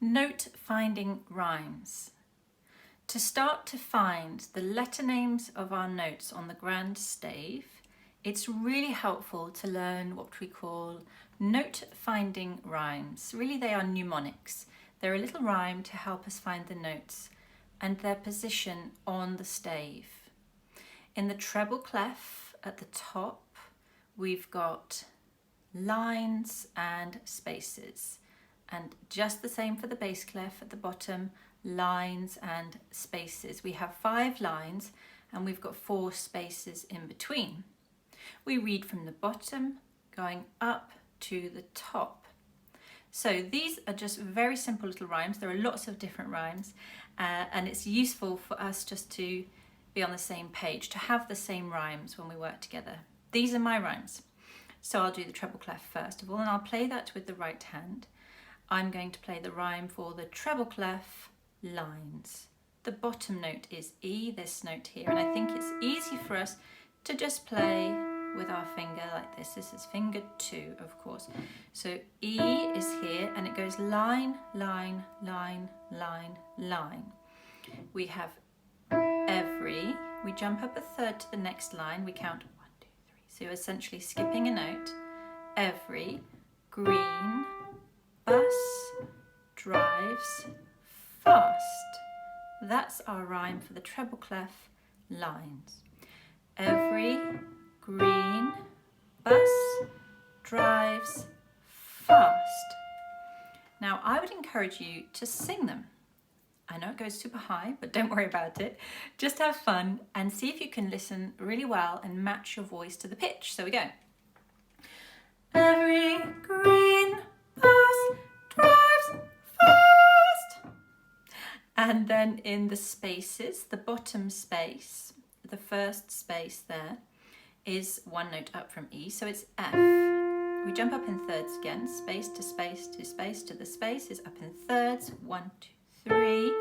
Note finding rhymes. To start to find the letter names of our notes on the grand stave, it's really helpful to learn what we call note finding rhymes. Really, they are mnemonics. They're a little rhyme to help us find the notes and their position on the stave. In the treble clef at the top, we've got lines and spaces, and just the same for the bass clef at the bottom, lines and spaces. We have 5 lines and we've got 4 spaces in between. We read from the bottom going up to the top. So these are just very simple little rhymes. There are lots of different rhymes and it's useful for us just to be on the same page, to have the same rhymes when we work together. These are my rhymes. So I'll do the treble clef first of all, and I'll play that with the right hand. I'm going to play the rhyme for the treble clef, lines. The bottom note is E, this note here, and I think it's easy for us to just play with our finger like this. This is finger 2, of course. So E is here, and it goes line, line, line, line, line. We have every, we jump up a third to the next line, we count 1, 2, 3. So essentially skipping a note. Every green bus drives fast. That's our rhyme for the treble clef, lines. Every green bus drives fast. Now I would encourage you to sing them. I know it goes super high, but don't worry about it. Just have fun and see if you can listen really well and match your voice to the pitch. So we go. Every green bus drives fast. And then in the spaces, the bottom space, the first space there is 1 note up from E, so it's F. We jump up in thirds again, space to space to space to the space is up in thirds, 1, 2, 3.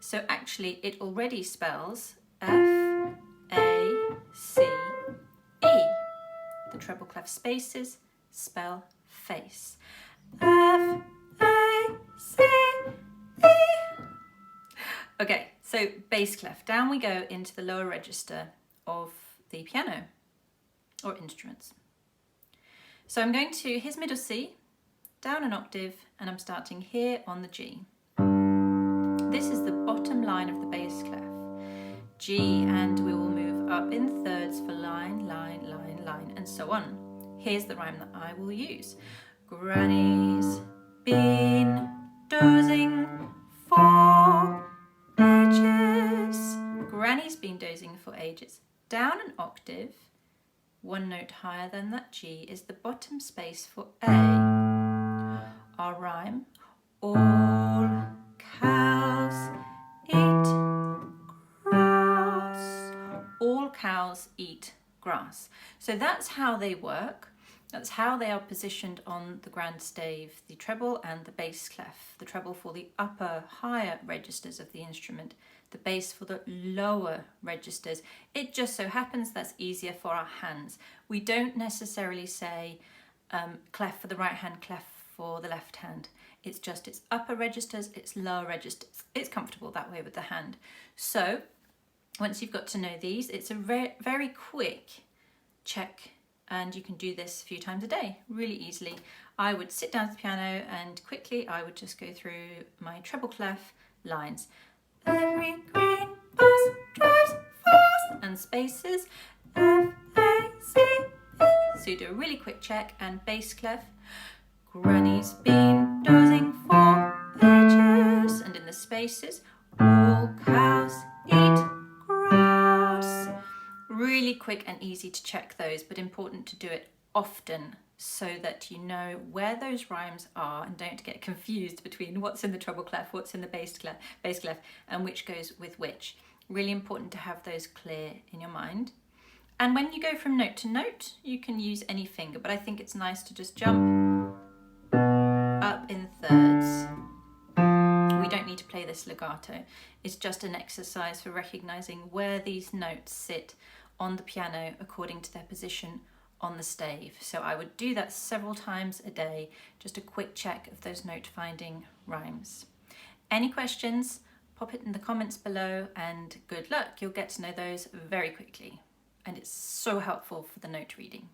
So actually it already spells F, A, C, E. The treble clef spaces spell face. F, A, C, E. Okay, so bass clef. Down we go into the lower register of the piano or instruments. So I'm going to, here's middle C, down an octave, and I'm starting here on the G. This is the bottom line of the bass clef. G, and we will move up in thirds for line, line, line, line, and so on. Here's the rhyme that I will use. Granny's been dozing for ages. Granny's been dozing for ages. Down an octave, 1 note higher than that G, is the bottom space for A. Our rhyme, all cows eat grass. All cows eat grass. So that's how they work. That's how they are positioned on the grand stave, the treble and the bass clef. The treble for the upper, higher registers of the instrument, the bass for the lower registers. It just so happens that's easier for our hands. We don't necessarily say clef for the right hand, clef for the left hand. It's just its upper registers, its lower registers. It's comfortable that way with the hand. So once you've got to know these, it's a very quick check, and you can do this a few times a day, really easily. I would sit down at the piano and quickly I would just go through my treble clef lines. Every green bus drives fast, and spaces, F, A, C, E. So you do a really quick check, and bass clef. Granny's been dozing for ages, and in the spaces, all cows eat grass. Really quick and easy to check those, but important to do it often so that you know where those rhymes are and don't get confused between what's in the treble clef, what's in the bass clef, and which goes with which. Really important to have those clear in your mind. And when you go from note to note, you can use any finger, but I think it's nice to just jump up in thirds. We don't need to play this legato. It's just an exercise for recognizing where these notes sit on the piano according to their position on the stave. So I would do that several times a day, just a quick check of those note finding rhymes. Any questions, pop it in the comments below, and good luck. You'll get to know those very quickly. And it's so helpful for the note reading.